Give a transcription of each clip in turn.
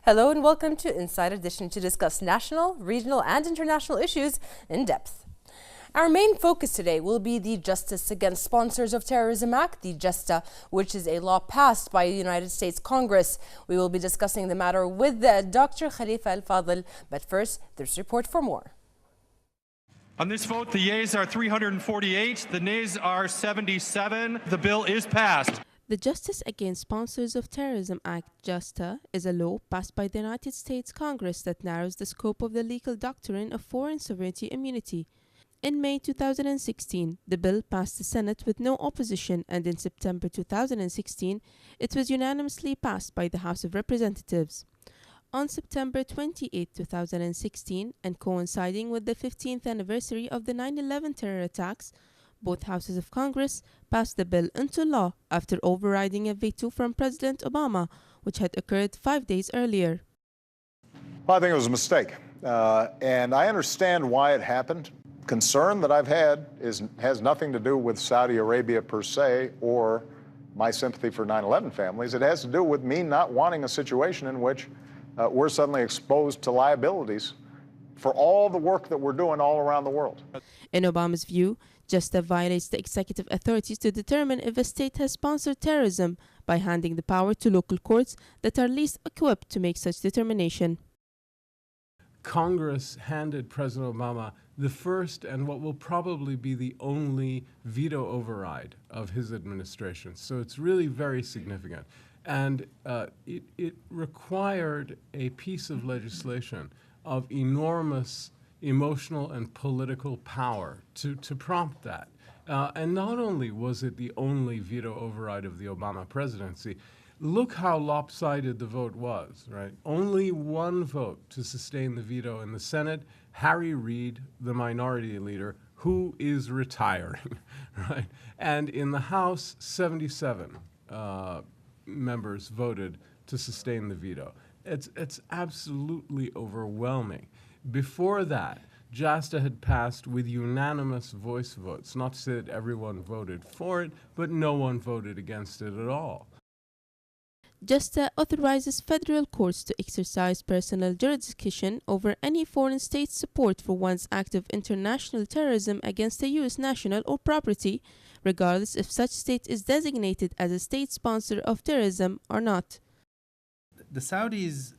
Hello and welcome to Inside Edition to discuss national, regional and international issues in depth. Our main focus today will be the Justice Against Sponsors of Terrorism Act, the JASTA, which is a law passed by the United States Congress. We will be discussing the matter with Dr. Khalifa AlFadhel, but first, this report for more. On this vote, the yeas are 348, the nays are 77. The bill is passed. The Justice Against Sponsors of Terrorism Act, JASTA, is a law passed by the United States Congress that narrows the scope of the legal doctrine of foreign sovereignty immunity. In May 2016, the bill passed the Senate with no opposition, and in September 2016, it was unanimously passed by the House of Representatives. On September 28, 2016, and coinciding with the 15th anniversary of the 9/11 terror attacks, both houses of Congress passed the bill into law after overriding a veto from President Obama, which had occurred 5 days earlier. Well, I think it was a mistake, and I understand why it happened. Concern that I've had has nothing to do with Saudi Arabia per se or my sympathy for 9/11 families. It has to do with me not wanting a situation in which we're suddenly exposed to liabilities for all the work that we're doing all around the world. In Obama's view, JASTA violates the executive authorities to determine if a state has sponsored terrorism by handing the power to local courts that are least equipped to make such determination. Congress handed President Obama the first and what will probably be the only veto override of his administration. So it's really very significant. And it required a piece of legislation of enormous emotional and political power to prompt that. And not only was it the only veto override of the Obama presidency, look how lopsided the vote was, right? Only one vote to sustain the veto in the Senate, Harry Reid, the minority leader, who is retiring, right? And in the House, 77 members voted to sustain the veto. It's absolutely overwhelming. Before that, JASTA had passed with unanimous voice votes, not to say that everyone voted for it, but no one voted against it at all. JASTA authorizes federal courts to exercise personal jurisdiction over any foreign state's support for one's act of international terrorism against a U.S. national or property, regardless if such state is designated as a state sponsor of terrorism or not. The Saudis,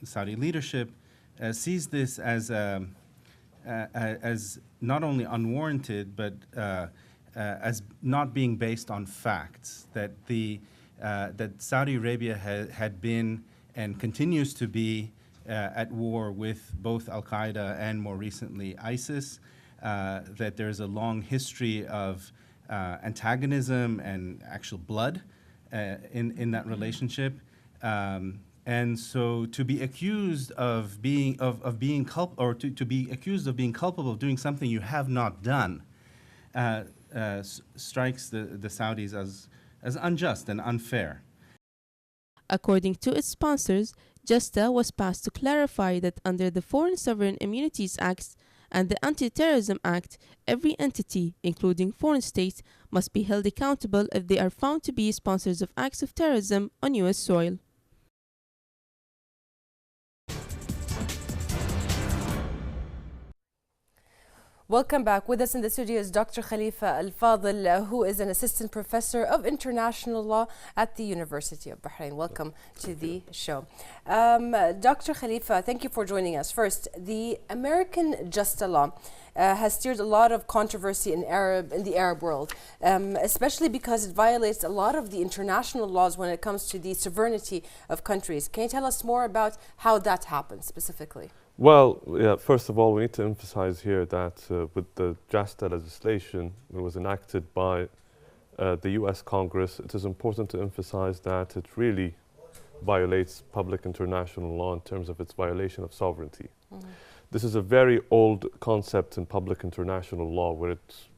Saudi leadership, sees this as not only unwarranted, but as not being based on facts. That Saudi Arabia had been and continues to be at war with both Al-Qaeda and more recently ISIS, that there's a long history of antagonism and actual blood in that relationship. And so to be accused of being culpable, or to be accused of being culpable of doing something you have not done, strikes the Saudis as unjust and unfair. According to its sponsors, JASTA was passed to clarify that under the Foreign Sovereign Immunities Act and the Anti-Terrorism Act, every entity, including foreign states, must be held accountable if they are found to be sponsors of acts of terrorism on U.S. soil. Welcome back. With us in the studio is Dr. Khalifa AlFadhel, who is an assistant professor of international law at the University of Bahrain. Welcome to the show. Dr. Khalifa, thank you for joining us. First, the American JASTA law has stirred a lot of controversy in the Arab world, especially because it violates a lot of the international laws when it comes to the sovereignty of countries. Can you tell us more about how that happens specifically? Well, yeah, first of all, we need to emphasize here that with the JASTA legislation, it was enacted by the US Congress. It is important to emphasize that it really violates public international law in terms of its violation of sovereignty. Mm-hmm. This is a very old concept in public international law, where it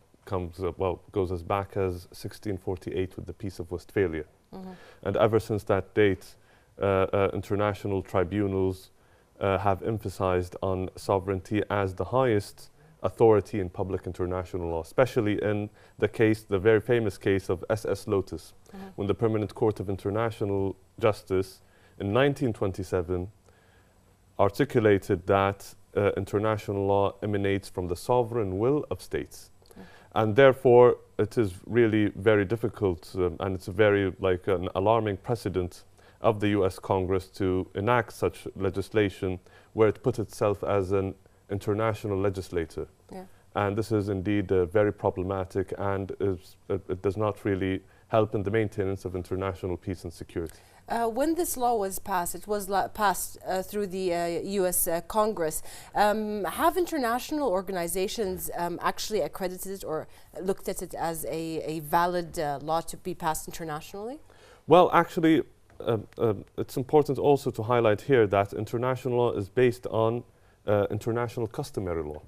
goes as back as 1648 with the Peace of Westphalia. Mm-hmm. And ever since that date, international tribunals have emphasized on sovereignty as the highest authority in public international law, especially in the very famous case of SS Lotus, when the Permanent Court of International Justice in 1927 articulated that international law emanates from the sovereign will of states. And therefore, it is really very difficult, and it's a very like an alarming precedent of the US Congress to enact such legislation where it puts itself as an international legislator. Yeah. And this is indeed very problematic, and it does not really help in the maintenance of international peace and security. When this law was passed, it was passed through the U.S. Congress. Have international organizations actually accredited it or looked at it as a valid law to be passed internationally? Well, actually, it's important also to highlight here that international law is based on international customary law.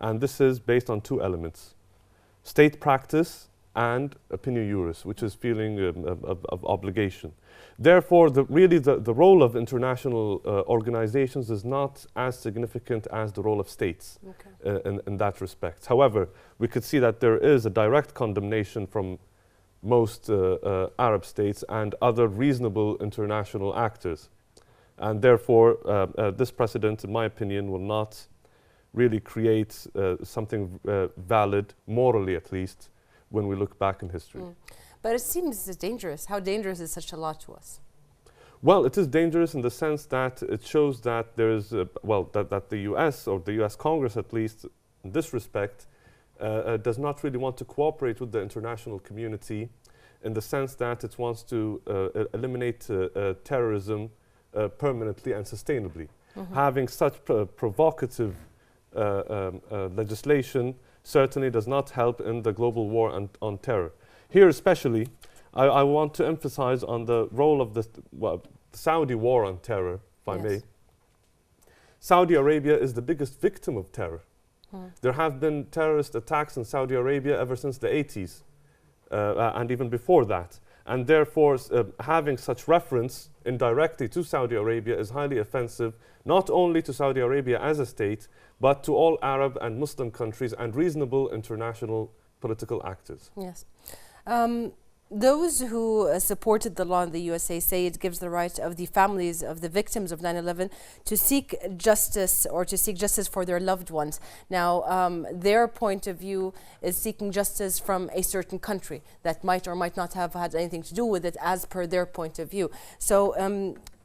And this is based on two elements: state practice and opinion juris, which is feeling of obligation. Therefore, the role of international organizations is not as significant as the role of states in that respect. However, we could see that there is a direct condemnation from most Arab states and other reasonable international actors. And therefore, this precedent, in my opinion, will not really create something valid, morally at least, when we look back in history. But it seems dangerous. How dangerous is such a law to us? Well, it is dangerous in the sense that it shows that there is, that the US, or the US Congress at least, in this respect, does not really want to cooperate with the international community in the sense that it wants to eliminate terrorism permanently and sustainably. Having such provocative legislation certainly does not help in the global war on terror. Here especially, I want to emphasize on the role of the Saudi war on terror, if I may. Saudi Arabia is the biggest victim of terror. There have been terrorist attacks in Saudi Arabia ever since the 80s, and even before that. And therefore, having such reference indirectly to Saudi Arabia is highly offensive, not only to Saudi Arabia as a state, but to all Arab and Muslim countries and reasonable international political actors. Yes. Those who supported the law in the USA say it gives the right of the families of the victims of 9/11 to seek justice or to seek justice for their loved ones. Now, their point of view is seeking justice from a certain country that might or might not have had anything to do with it as per their point of view. So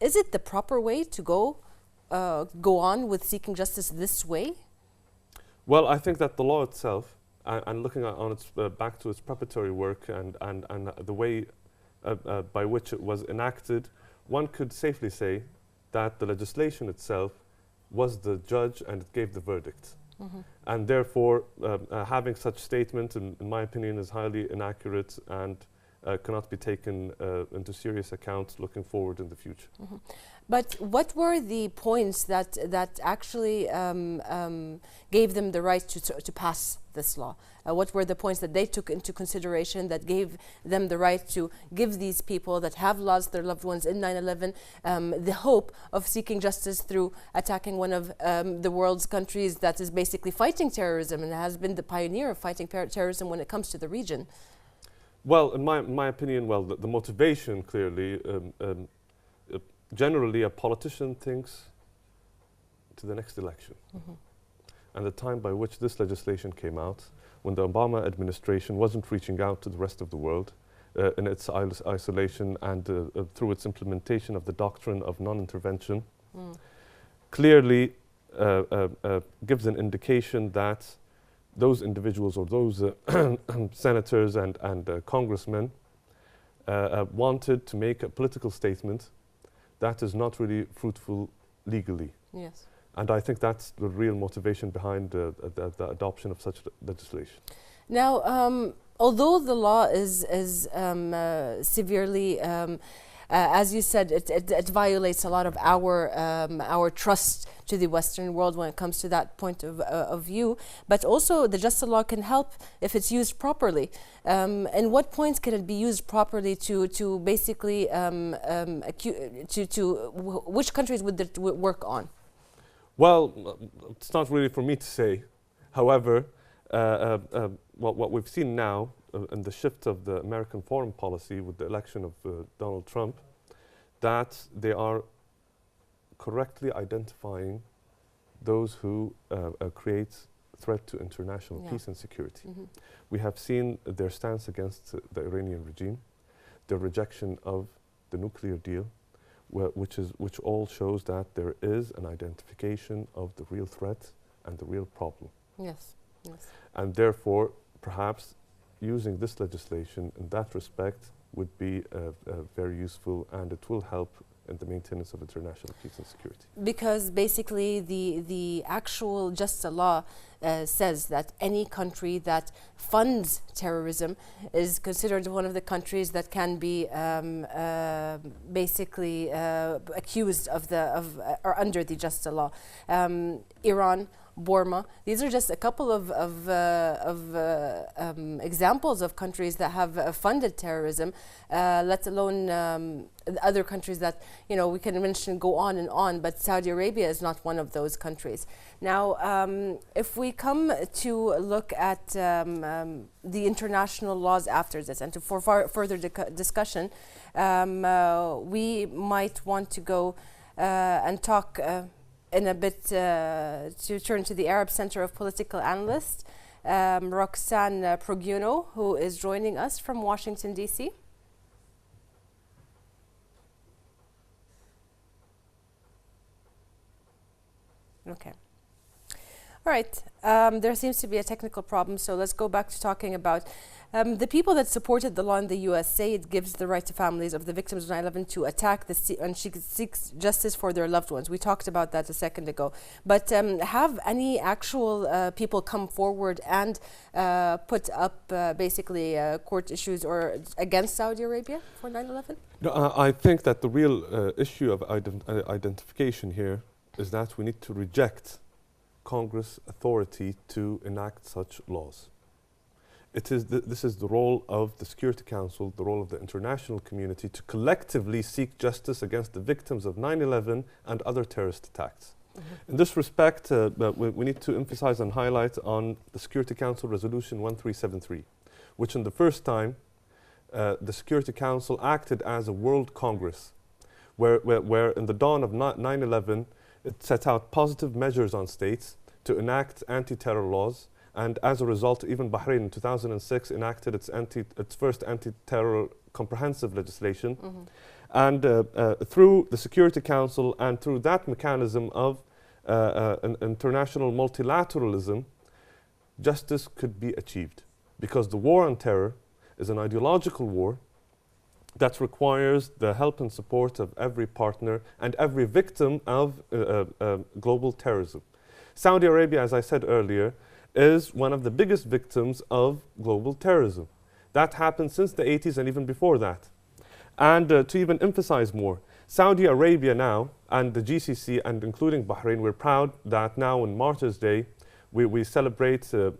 is it the proper way to go on with seeking justice this way? Well, I think that the law itself, and looking on its back to its preparatory work and the way by which it was enacted, one could safely say that the legislation itself was the judge and it gave the verdict. And therefore, having such statement, in my opinion, is highly inaccurate and cannot be taken into serious account looking forward in the future. But what were the points that actually gave them the right to pass this law? What were the points that they took into consideration that gave them the right to give these people that have lost their loved ones in 9/11 the hope of seeking justice through attacking one of the world's countries that is basically fighting terrorism and has been the pioneer of fighting terrorism when it comes to the region? Well, in my opinion, the motivation clearly, generally a politician thinks to the next election. And the time by which this legislation came out, when the Obama administration wasn't reaching out to the rest of the world in its isolation and through its implementation of the doctrine of non-intervention, clearly gives an indication that those individuals or those senators and congressmen wanted to make a political statement that is not really fruitful legally. Yes. And I think that's the real motivation behind the adoption of such legislation. Now, although the law is severely, as you said, it violates a lot of our trust to the Western world when it comes to that point of view, but also the JASTA law can help if it's used properly. And what points can it be used properly to basically which countries would it work on? Well, it's not really for me to say. However, what we've seen now in the shift of the American foreign policy with the election of Donald Trump, that they are correctly identifying those who create threat to international peace and security. We have seen their stance against the Iranian regime, their rejection of the nuclear deal, which all shows that there is an identification of the real threat and the real problem. Yes, yes. And therefore, perhaps using this legislation in that respect would be very useful, and it will help in the maintenance of international peace and security. Because basically the actual JASTA law says that any country that funds terrorism is considered one of the countries that can be basically accused of or under the JASTA law. Iran, Burma. These are just a couple of examples of countries that have funded terrorism, let alone other countries that, you know, we can mention, go on and on, but Saudi Arabia is not one of those countries. Now, if we come to look at the international laws after this, and for further discussion, we might want to go and talk in a bit to turn to the Arab Center of Political Analyst, Roxanne Perguino, who is joining us from Washington, D.C. Okay. All right. There seems to be a technical problem, so let's go back to talking about the people that supported the law in the U.S. say it gives the right to families of the victims of 9/11 to attack and seeks justice for their loved ones. We talked about that a second ago. But have any actual people come forward and put up basically court issues or against Saudi Arabia for 9/11? No, I think that the real issue of identification here is that we need to reject Congress authority to enact such laws. This is the role of the Security Council, the role of the international community to collectively seek justice against the victims of 9/11 and other terrorist attacks. In this respect, we need to emphasize and highlight on the Security Council Resolution 1373, which in the first time the Security Council acted as a World Congress, where in the dawn of 9/11 it set out positive measures on states to enact anti-terror laws. And as a result, even Bahrain in 2006 enacted its first anti-terror comprehensive legislation. And through the Security Council and through that mechanism of international multilateralism, justice could be achieved. Because the war on terror is an ideological war that requires the help and support of every partner and every victim of global terrorism. Saudi Arabia, as I said earlier, is one of the biggest victims of global terrorism. That happened since the 80s and even before that. And to even emphasize more, Saudi Arabia now and the GCC and including Bahrain, we're proud that now on Martyrs' Day, we celebrate those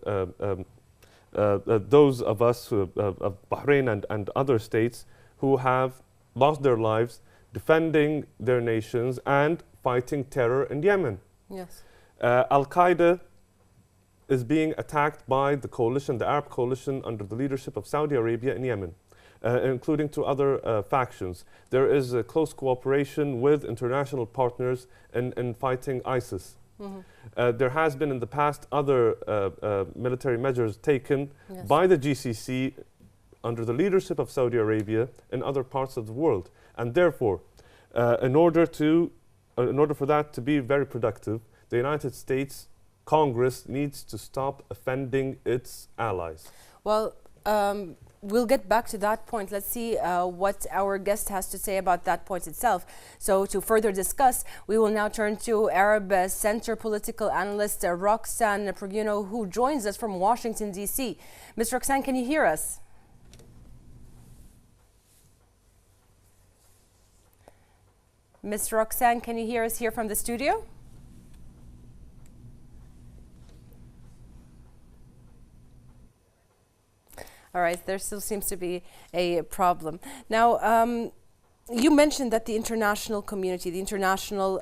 of us of Bahrain and other states who have lost their lives defending their nations and fighting terror in Yemen. Yes. Al-Qaeda is being attacked by the coalition, the Arab coalition under the leadership of Saudi Arabia in Yemen, including to other factions. There is a close cooperation with international partners in fighting ISIS. There has been in the past other military measures taken by the GCC under the leadership of Saudi Arabia in other parts of the world. And therefore, in order for that to be very productive, the United States Congress needs to stop offending its allies. Well, we'll get back to that point. Let's see what our guest has to say about that point itself. So to further discuss, we will now turn to Arab Center Political Analyst Roxanne Perguino, who joins us from Washington, D.C. Ms. Roxanne, can you hear us? Ms. Roxanne, can you hear us here from the studio? All right, there still seems to be a problem. Now, you mentioned that the international community, the international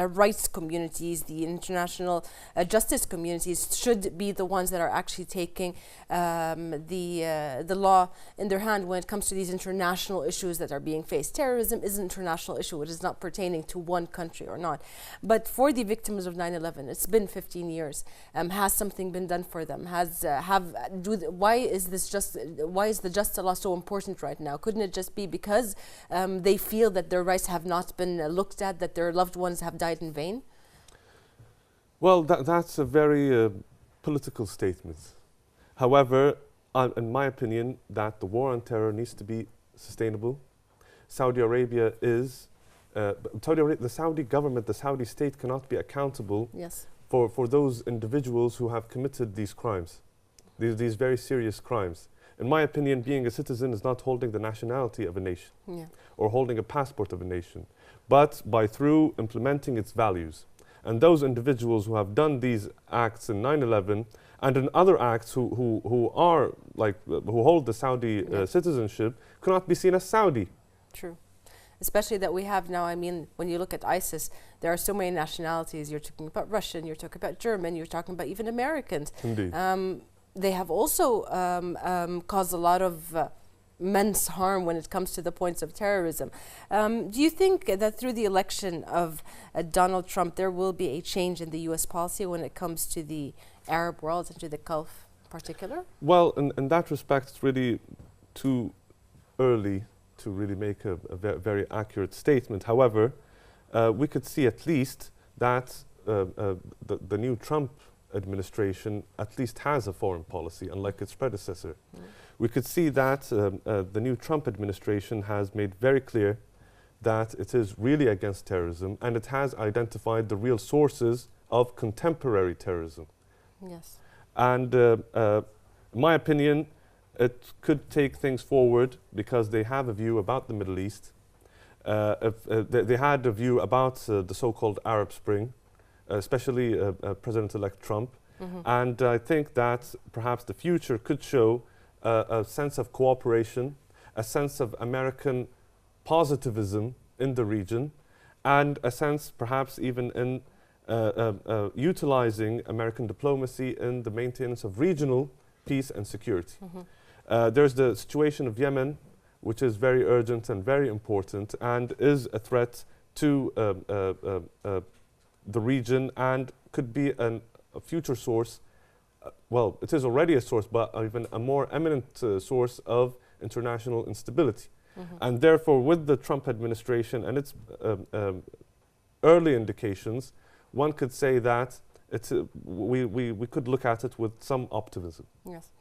rights communities, the international justice communities should be the ones that are actually taking the law in their hand when it comes to these international issues that are being faced. Terrorism is an international issue. It is not pertaining to one country or not. But for the victims of 9/11, it's been 15 years. Has something been done for them? Why is the JASTA law so important right now? Couldn't it just be because they feel that their rights have not been looked at, that their loved ones have died in vain? Well, that's a very political statement. However, in my opinion, that the war on terror needs to be sustainable. Saudi Arabia is, the Saudi government, the Saudi state cannot be accountable for those individuals who have committed these crimes, these very serious crimes. In my opinion, being a citizen is not holding the nationality of a nation or holding a passport of a nation, but through implementing its values. And those individuals who have done these acts in 9/11 and in other acts who hold the Saudi citizenship cannot be seen as Saudi. True. Especially that we have now, I mean, when you look at ISIS, there are so many nationalities. You're talking about Russian, you're talking about German, you're talking about even Americans. Indeed. They have also caused a lot of immense harm when it comes to the points of terrorism. Do you think that through the election of Donald Trump, there will be a change in the U.S. policy when it comes to the Arab world and to the Gulf in particular? Well, in that respect, it's really too early to really make a very accurate statement. However, we could see at least that the new Trump administration at least has a foreign policy, unlike its predecessor. We could see that the new Trump administration has made very clear that it is really against terrorism, and it has identified the real sources of contemporary terrorism. Yes. And in my opinion, it could take things forward because they have a view about the Middle East. They had a view about the so-called Arab Spring, especially President-elect Trump. And I think that perhaps the future could show a sense of cooperation, a sense of American positivism in the region, and a sense perhaps even in utilizing American diplomacy in the maintenance of regional peace and security. There's the situation of Yemen, which is very urgent and very important and is a threat to the region and could be a future source. Well, it is already a source, but even a more eminent source of international instability. And therefore, with the Trump administration and its early indications, one could say that we could look at it with some optimism. Yes.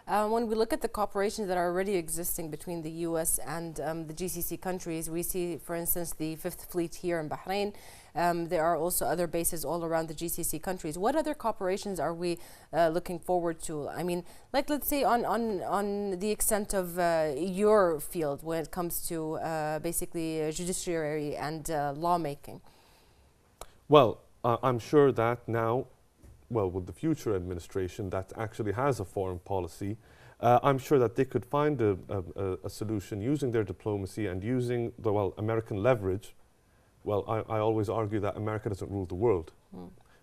When we look at the cooperations that are already existing between the U.S. and the GCC countries, we see, for instance, the Fifth Fleet here in Bahrain. There are also other bases all around the GCC countries. What other cooperations are we looking forward to? I mean, like, let's say on the extent of your field when it comes to basically judiciary and lawmaking. Well, I'm sure that now, well, with the future administration that actually has a foreign policy, I'm sure that they could find a solution using their diplomacy and using the, American leverage. Well, I always argue that America doesn't rule the world,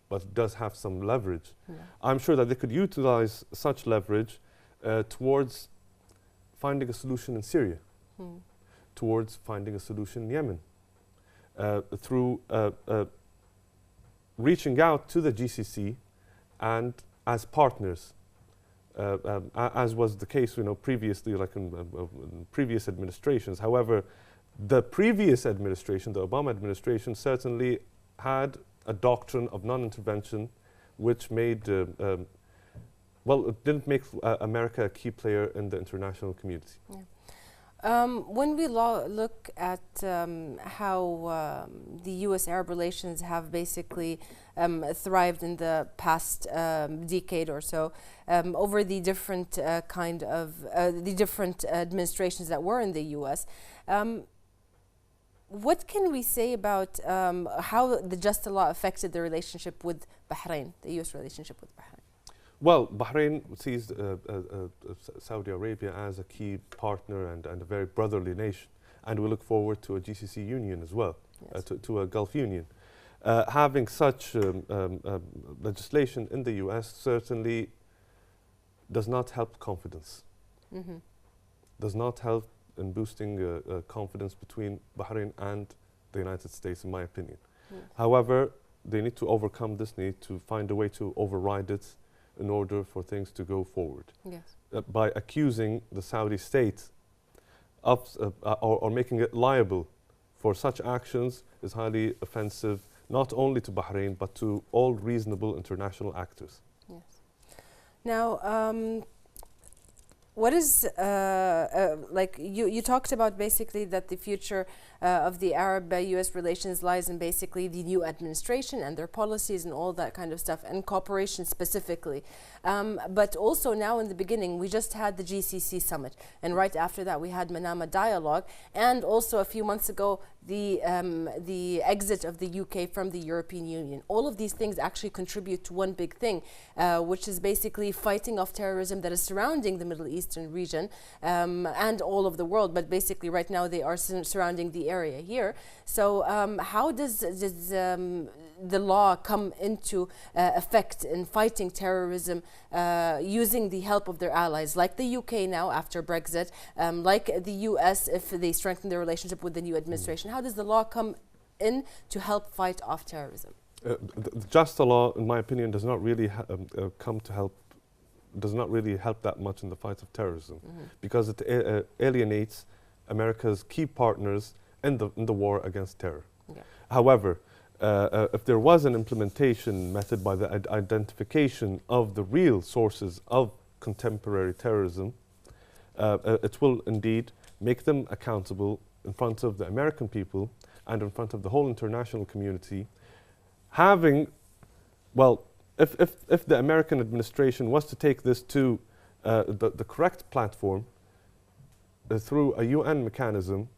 but it does have some leverage. I'm sure that they could utilize such leverage towards finding a solution in Syria, towards finding a solution in Yemen, through reaching out to the GCC and as partners, as was the case, previously, like in previous administrations. However, the previous administration, the Obama administration, certainly had a doctrine of non-intervention, which made, it didn't make America a key player in the international community. When we look at how the U.S.-Arab relations have basically thrived in the past decade or so, over the different the different administrations that were in the U.S., what can we say about how the JASTA law affected the relationship with Bahrain, the U.S. relationship with Bahrain? Well, Bahrain sees Saudi Arabia as a key partner and a very brotherly nation. and we look forward to a GCC union as well, Yes. to a Gulf Union. Having such legislation in the US certainly does not help confidence, does not help in boosting confidence between Bahrain and the United States, in my opinion. However, they need to overcome this need to find a way to override it in order for things to go forward. Yes. By accusing the Saudi state of, or making it liable for such actions is highly offensive, not only to Bahrain, but to all reasonable international actors. Yes. Now, what is, like you talked about basically that the future of the Arab-US relations lies in basically the new administration and their policies and all that kind of stuff, and cooperation specifically. But also now in the beginning, we just had the GCC summit, and right after that we had Manama dialogue, and also a few months ago the exit of the UK from the European Union. All of these things actually contribute to one big thing, which is basically fighting off terrorism that is surrounding the Middle Eastern region and all of the world, but basically right now they are surrounding the area here. So how does the law come into effect in fighting terrorism using the help of their allies, like the UK now after Brexit, like the US if they strengthen their relationship with the new administration? How does the law come in to help fight off terrorism? The JASTA law, in my opinion, does not really does not really help that much in the fight of terrorism, because it alienates America's key partners in the war against terror. Yeah. However, if there was an implementation method by the identification of the real sources of contemporary terrorism, it will indeed make them accountable in front of the American people and in front of the whole international community. Having, well, if the American administration was to take this to the correct platform through a UN mechanism,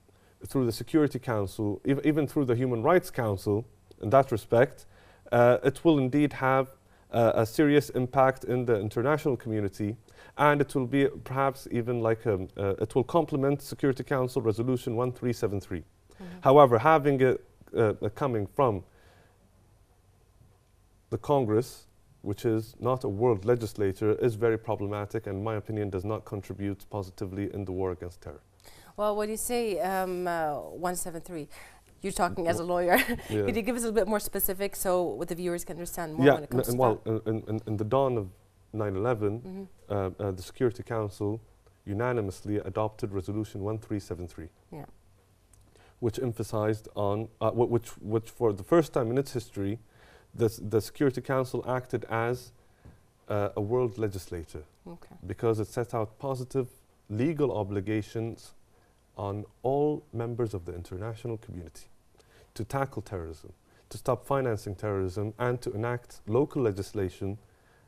through the Security Council, even through the Human Rights Council, in that respect, it will indeed have a serious impact in the international community, and it will be perhaps even like it will complement Security Council Resolution 1373. However, having it coming from the Congress, which is not a world legislator, is very problematic, and in my opinion does not contribute positively in the war against terror. Well, when you say 173, you're talking as a lawyer. Yeah. Could you give us a little bit more specific so the viewers can understand more when it comes to that? In the dawn of 9/11, the Security Council unanimously adopted Resolution 1373, which emphasized on, which for the first time in its history, the Security Council acted as a world legislator, because it set out positive legal obligations on all members of the international community to tackle terrorism, to stop financing terrorism, and to enact local legislation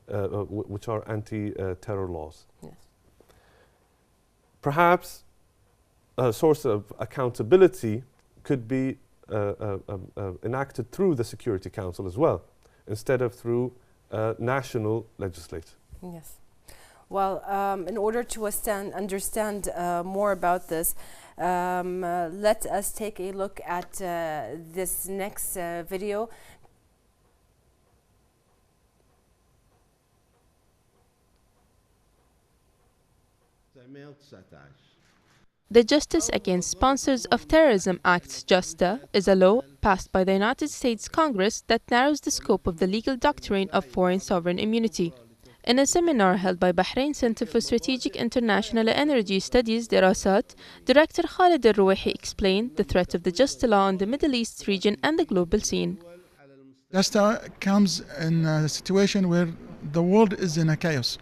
which are anti-terror laws. Yes. Perhaps a source of accountability could be enacted through the Security Council as well, instead of through national legislature. Yes. Well, in order to understand more about this, let us take a look at this next video. The Justice Against Sponsors of Terrorism Act, JASTA, is a law passed by the United States Congress that narrows the scope of the legal doctrine of foreign sovereign immunity. In a seminar held by Bahrain Center for Strategic International Energy Studies, Dirasat, Director Khalid AlRuwahi explained the threat of the JASTA law on the Middle East region and the global scene. JASTA comes in a situation where the world is in a chaos.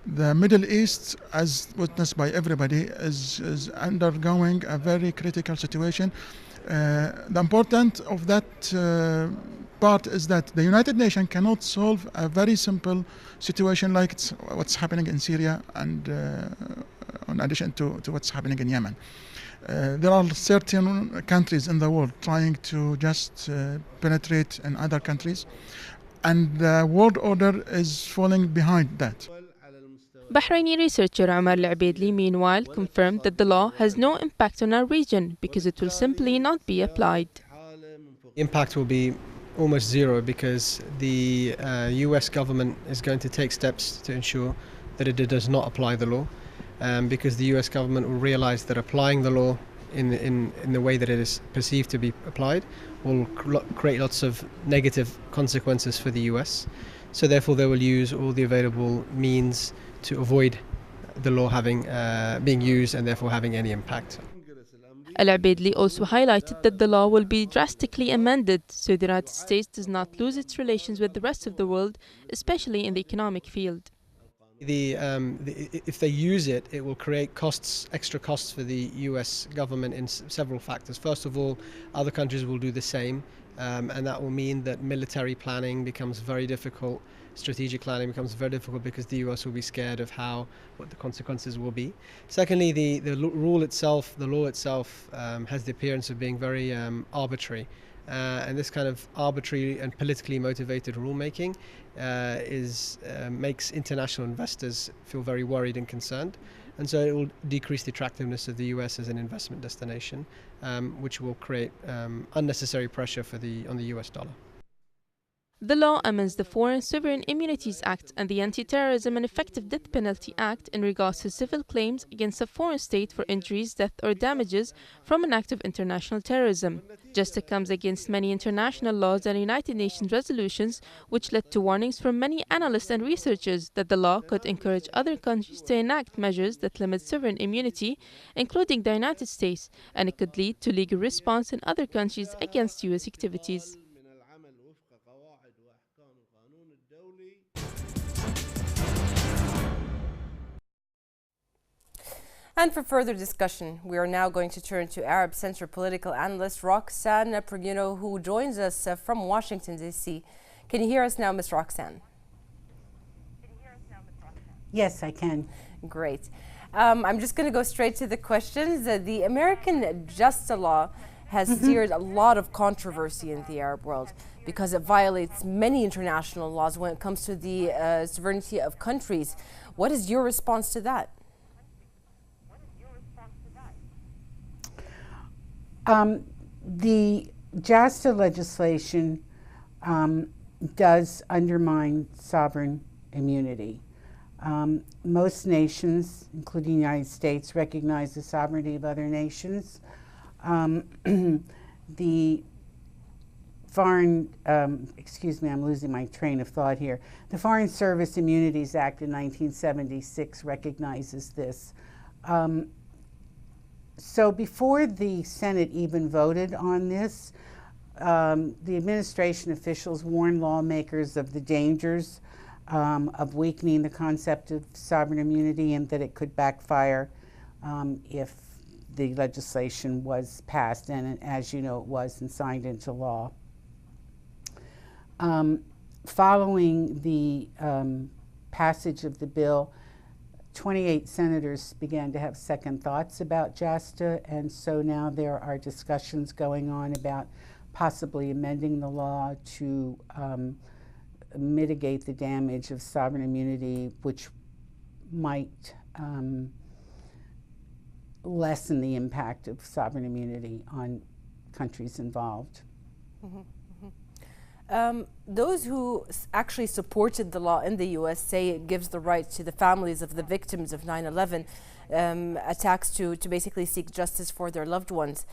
The Middle East, as witnessed by everybody, is undergoing a very critical situation. The importance of that part is that the United Nations cannot solve a very simple situation like what's happening in Syria and in addition to what's happening in Yemen. There are certain countries in the world trying to just penetrate in other countries, and the world order is falling behind that. Bahraini researcher Omar al-Abeidli meanwhile confirmed that the law has no impact on our region because it will simply not be applied. Impact will be almost zero because the US government is going to take steps to ensure that it does not apply the law, because the US government will realize that applying the law in the way that it is perceived to be applied will create lots of negative consequences for the US. So therefore they will use all the available means to avoid the law being used and therefore having any impact. Al-Abeidli also highlighted that the law will be drastically amended so the United States does not lose its relations with the rest of the world, especially in the economic field. If they use it, it will create extra costs for the US government in several factors. First of all, other countries will do the same, and that will mean that military planning becomes very difficult. Strategic planning becomes very difficult because the US will be scared of what the consequences will be. Secondly, the law itself has the appearance of being very arbitrary. And this kind of arbitrary and politically motivated rulemaking makes international investors feel very worried and concerned. And so it will decrease the attractiveness of the US as an investment destination, which will create unnecessary pressure on the US dollar. The law amends the Foreign Sovereign Immunities Act and the Anti-Terrorism and Effective Death Penalty Act in regards to civil claims against a foreign state for injuries, death or damages from an act of international terrorism. JASTA comes against many international laws and United Nations resolutions, which led to warnings from many analysts and researchers that the law could encourage other countries to enact measures that limit sovereign immunity, including the United States, and it could lead to legal response in other countries against US activities. And for further discussion, we are now going to turn to Arab Center political analyst Roxanne Perguino, who joins us from Washington, D.C. Can you hear us now, Ms. Roxanne? Yes, I can. Great. I'm just going to go straight to the questions. The American JASTA law has steered a lot of controversy in the Arab world because it violates many international laws when it comes to the sovereignty of countries. What is your response to that? The JASTA legislation does undermine sovereign immunity. Most nations, including the United States, recognize the sovereignty of other nations. The foreign, excuse me, I'm losing my train of thought here. The Foreign Service Immunities Act in 1976 recognizes this. So before the Senate even voted on this, the administration officials warned lawmakers of the dangers of weakening the concept of sovereign immunity and that it could backfire if the legislation was passed, and as you know, it was and signed into law. Following the passage of the bill, 28 senators began to have second thoughts about JASTA, and so now there are discussions going on about possibly amending the law to mitigate the damage of sovereign immunity, which might lessen the impact of sovereign immunity on countries involved. Those who actually supported the law in the U.S. say it gives the right to the families of the victims of 9/11 attacks to basically seek justice for their loved ones.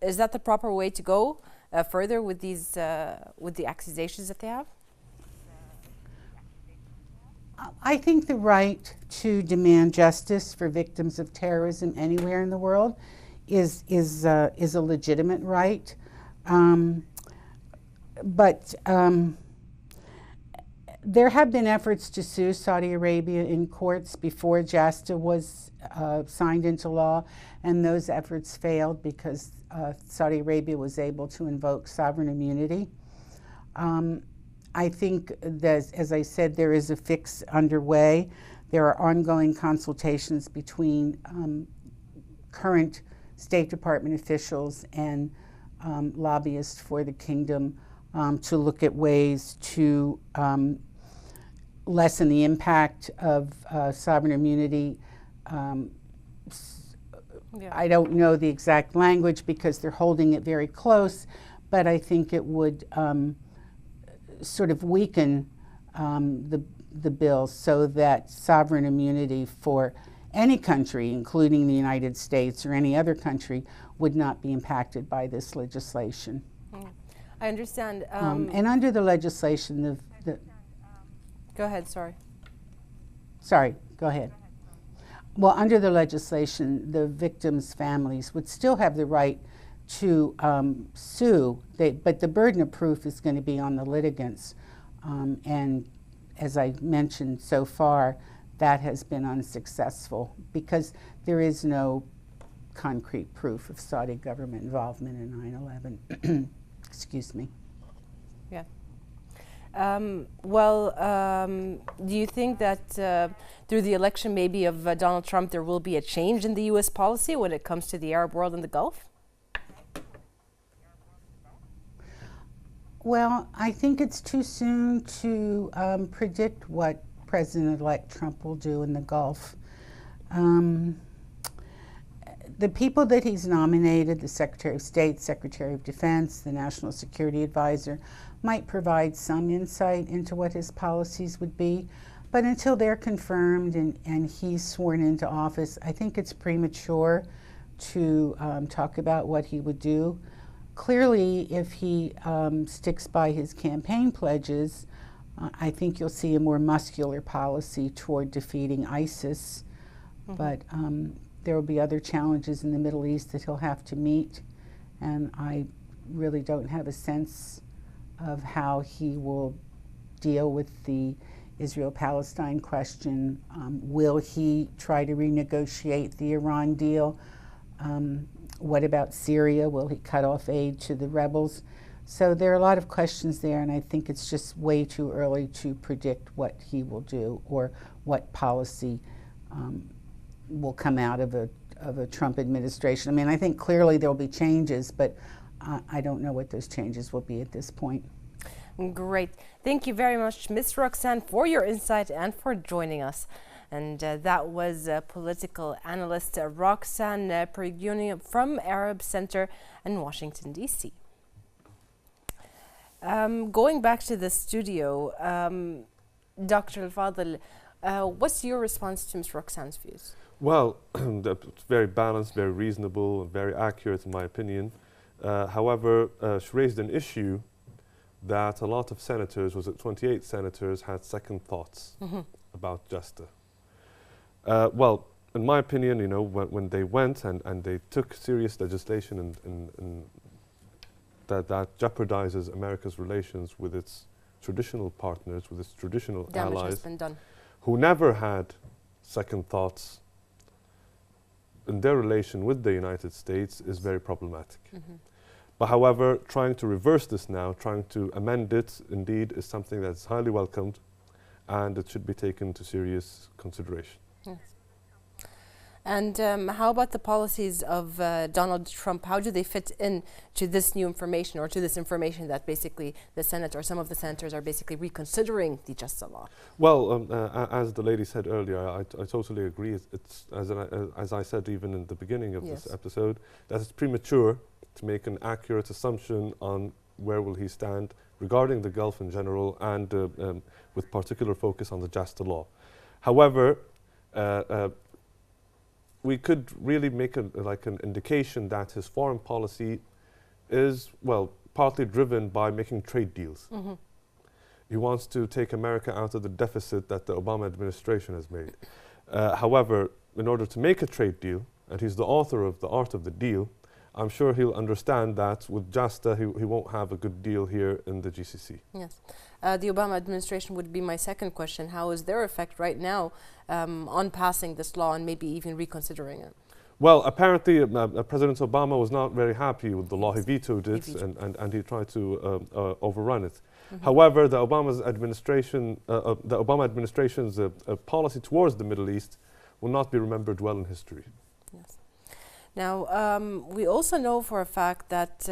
Is that the proper way to go further with these with the accusations that they have? I think the right to demand justice for victims of terrorism anywhere in the world is a legitimate right. But there have been efforts to sue Saudi Arabia in courts before JASTA was signed into law, and those efforts failed because Saudi Arabia was able to invoke sovereign immunity. I think that, as I said, there is a fix underway. There are ongoing consultations between current State Department officials and lobbyists for the kingdom to look at ways to lessen the impact of sovereign immunity. I don't know the exact language because they're holding it very close, but I think it would sort of weaken the bill so that sovereign immunity for any country, including the United States or any other country, would not be impacted by this legislation. I understand. And under the legislation, Go ahead, sorry. Sorry, go ahead. Well, under the legislation, the victims' families would still have the right to sue, but the burden of proof is going to be on the litigants. And as I mentioned so far, that has been unsuccessful because there is no concrete proof of Saudi government involvement in 9/11. Excuse me. Yeah. Do you think that through the election maybe of Donald Trump there will be a change in the U.S. policy when it comes to the Arab world and the Gulf? Well, I think it's too soon to predict what President-elect Trump will do in the Gulf. The people that he's nominated, the Secretary of State, Secretary of Defense, the National Security Advisor, might provide some insight into what his policies would be. But until they're confirmed and he's sworn into office, I think it's premature to talk about what he would do. Clearly, if he sticks by his campaign pledges, I think you'll see a more muscular policy toward defeating ISIS. Mm-hmm. But there will be other challenges in the Middle East that he'll have to meet, and I really don't have a sense of how he will deal with the Israel-Palestine question. Will he try to renegotiate the Iran deal? What about Syria? Will he cut off aid to the rebels? So there are a lot of questions there, and I think it's just way too early to predict what he will do or what policy will come out of a Trump administration. I mean, I think clearly there will be changes, but I don't know what those changes will be at this point. Great. Thank you very much, Ms. Roxanne, for your insight and for joining us. And that was political analyst Roxanne Perguino from Arab Center in Washington, D.C. Going back to the studio, Dr. AlFadhel, what's your response to Ms. Roxanne's views? Well, it's very balanced, very reasonable, and very accurate in my opinion. However, she raised an issue that a lot of senators, was it 28 senators, had second thoughts about JASTA. Well, in my opinion, you know, when they went and they took serious legislation and that jeopardizes America's relations with its traditional partners, with its traditional Damage allies, has been done. Who never had second thoughts in their relation with the United States, is very problematic. But however, trying to reverse this now, trying to amend it, indeed, is something that's highly welcomed, and it should be taken into serious consideration. Yes. And how about the policies of Donald Trump? How do they fit in to this new information, or to this information that basically the Senate or some of the senators are basically reconsidering the JASTA law? Well, as the lady said earlier, I totally agree. It's as I said even in the beginning of this episode, that it's premature to make an accurate assumption on where will he stand regarding the Gulf in general, and with particular focus on the JASTA law. However, we could really make like an indication that his foreign policy is, well, partly driven by making trade deals. He wants to take America out of the deficit that the Obama administration has made. However, in order to make a trade deal, and he's the author of The Art of the Deal, I'm sure he'll understand that with JASTA he won't have a good deal here in the GCC. Yes. The Obama administration would be my second question. How is their effect right now on passing this law and maybe even reconsidering it? Well, apparently President Obama was not very happy with the law. He vetoed it, and he tried to overrun it. However, the Obama administration's policy towards the Middle East will not be remembered well in history. Yes. Now, we also know for a fact that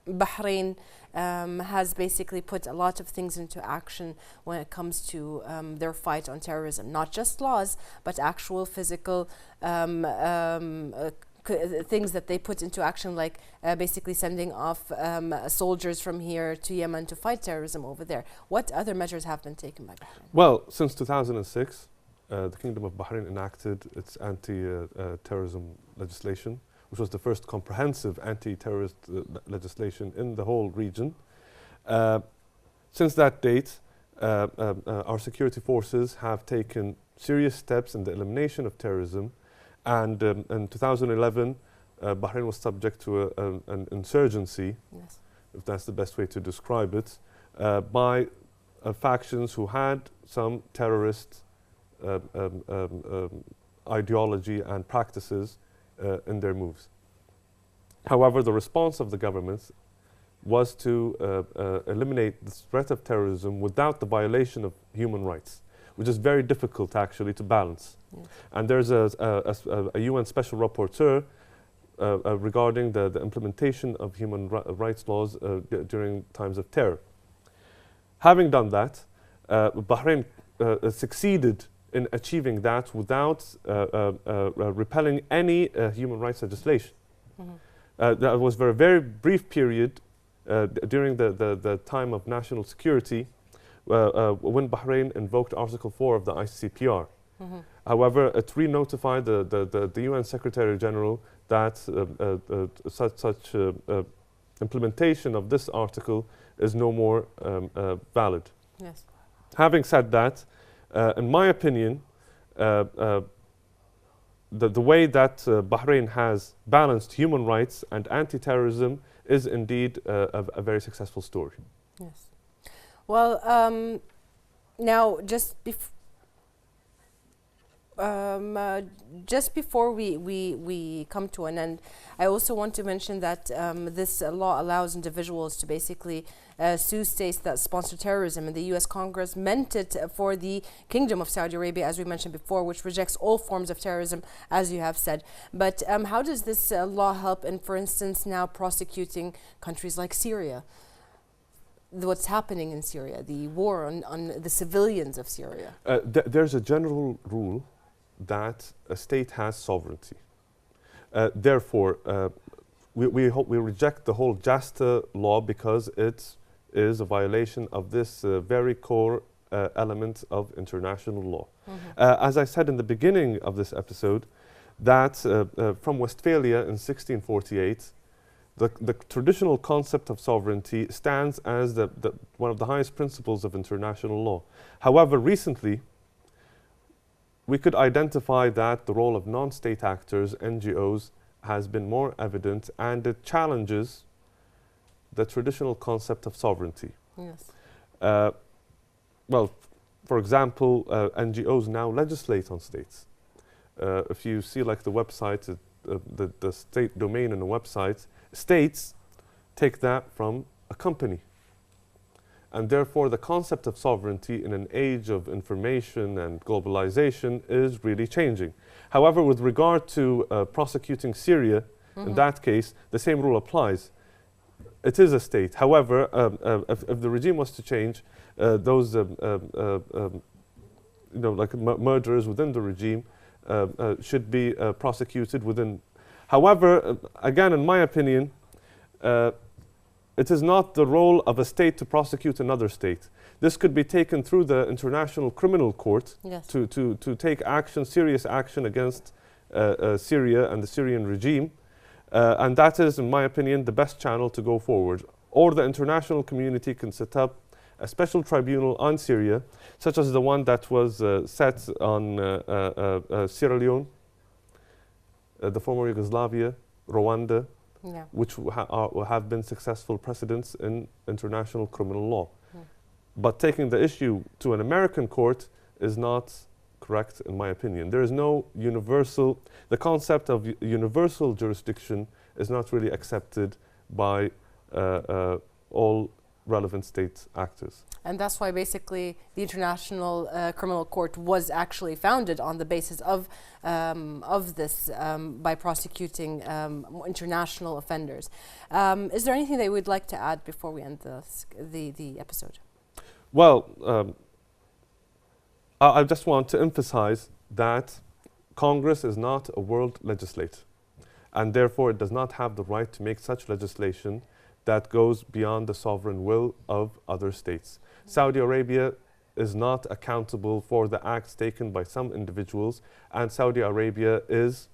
Bahrain has basically put a lot of things into action when it comes to their fight on terrorism. Not just laws, but actual physical things that they put into action, like basically sending off soldiers from here to Yemen to fight terrorism over there. What other measures have been taken by Bahrain? Well, since 2006, the Kingdom of Bahrain enacted its anti-terrorism legislation, which was the first comprehensive anti-terrorist legislation in the whole region. Since that date, our security forces have taken serious steps in the elimination of terrorism. And in 2011, Bahrain was subject to an insurgency, yes, if that's the best way to describe it, by factions who had some terrorist ideology and practices in their moves. However, the response of the government was to eliminate the threat of terrorism without the violation of human rights, which is very difficult actually to balance. Yes. And there's a UN special rapporteur regarding the implementation of human rights laws during times of terror. Having done that, Bahrain succeeded in achieving that without repelling any human rights legislation. Mm-hmm. That was for a very brief period during the time of national security when Bahrain invoked Article 4 of the ICCPR. Mm-hmm. However, it re-notified the UN Secretary General that such implementation of this article is no more valid. Yes. Having said that, in my opinion, the way that Bahrain has balanced human rights and anti-terrorism is indeed a very successful story. Yes. Well, now just before we come to an end, I also want to mention that this law allows individuals to basically sue states that sponsor terrorism, and the U.S. Congress meant it for the Kingdom of Saudi Arabia, as we mentioned before, which rejects all forms of terrorism, as you have said. But how does this law help in, for instance, now prosecuting countries like Syria? What's happening in Syria, the war on the civilians of Syria? There's a general rule that a state has sovereignty. Therefore, we reject the whole JASTA law because it is a violation of this very core element of international law. Mm-hmm. As I said in the beginning of this episode, that from Westphalia in 1648, the traditional concept of sovereignty stands as one of the highest principles of international law. However, recently, we could identify that the role of non-state actors, NGOs, has been more evident, and it challenges the traditional concept of sovereignty. Yes. Well, for example, NGOs now legislate on states. If you see like the website, the state domain in the website, states take that from a company. And therefore, the concept of sovereignty in an age of information and globalization is really changing. However, with regard to prosecuting Syria, mm-hmm, in that case, the same rule applies. It is a state. However, if the regime was to change, those murderers within the regime should be prosecuted within. However, again, in my opinion, it is not the role of a state to prosecute another state. This could be taken through the International Criminal Court, yes, to take action, serious action against Syria and the Syrian regime. And that is, in my opinion, the best channel to go forward. Or the international community can set up a special tribunal on Syria, such as the one that was set on Sierra Leone, the former Yugoslavia, Rwanda, yeah, which have been successful precedents in international criminal law. Yeah. But taking the issue to an American court is not correct, in my opinion. There is no universal, the concept of universal jurisdiction is not really accepted by all relevant state actors. And that's why basically the International Criminal Court was actually founded on the basis of this by prosecuting international offenders. Is there anything that you would like to add before we end the episode? Well, I just want to emphasize that Congress is not a world legislator, and therefore it does not have the right to make such legislation that goes beyond the sovereign will of other states. Saudi Arabia is not accountable for the acts taken by some individuals, and Saudi Arabia is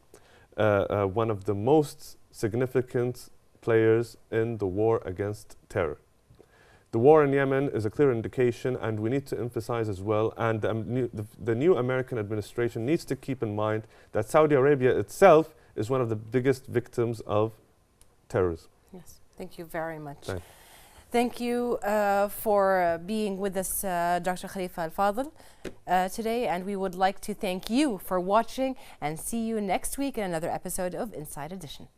one of the most significant players in the war against terror. The war in Yemen is a clear indication, and we need to emphasize as well, and the new American administration needs to keep in mind that Saudi Arabia itself is one of the biggest victims of terrorism. Yes, thank you very much. Thank you for being with us, Dr. Khalifa AlFadhel, today, and we would like to thank you for watching and see you next week in another episode of Inside Edition.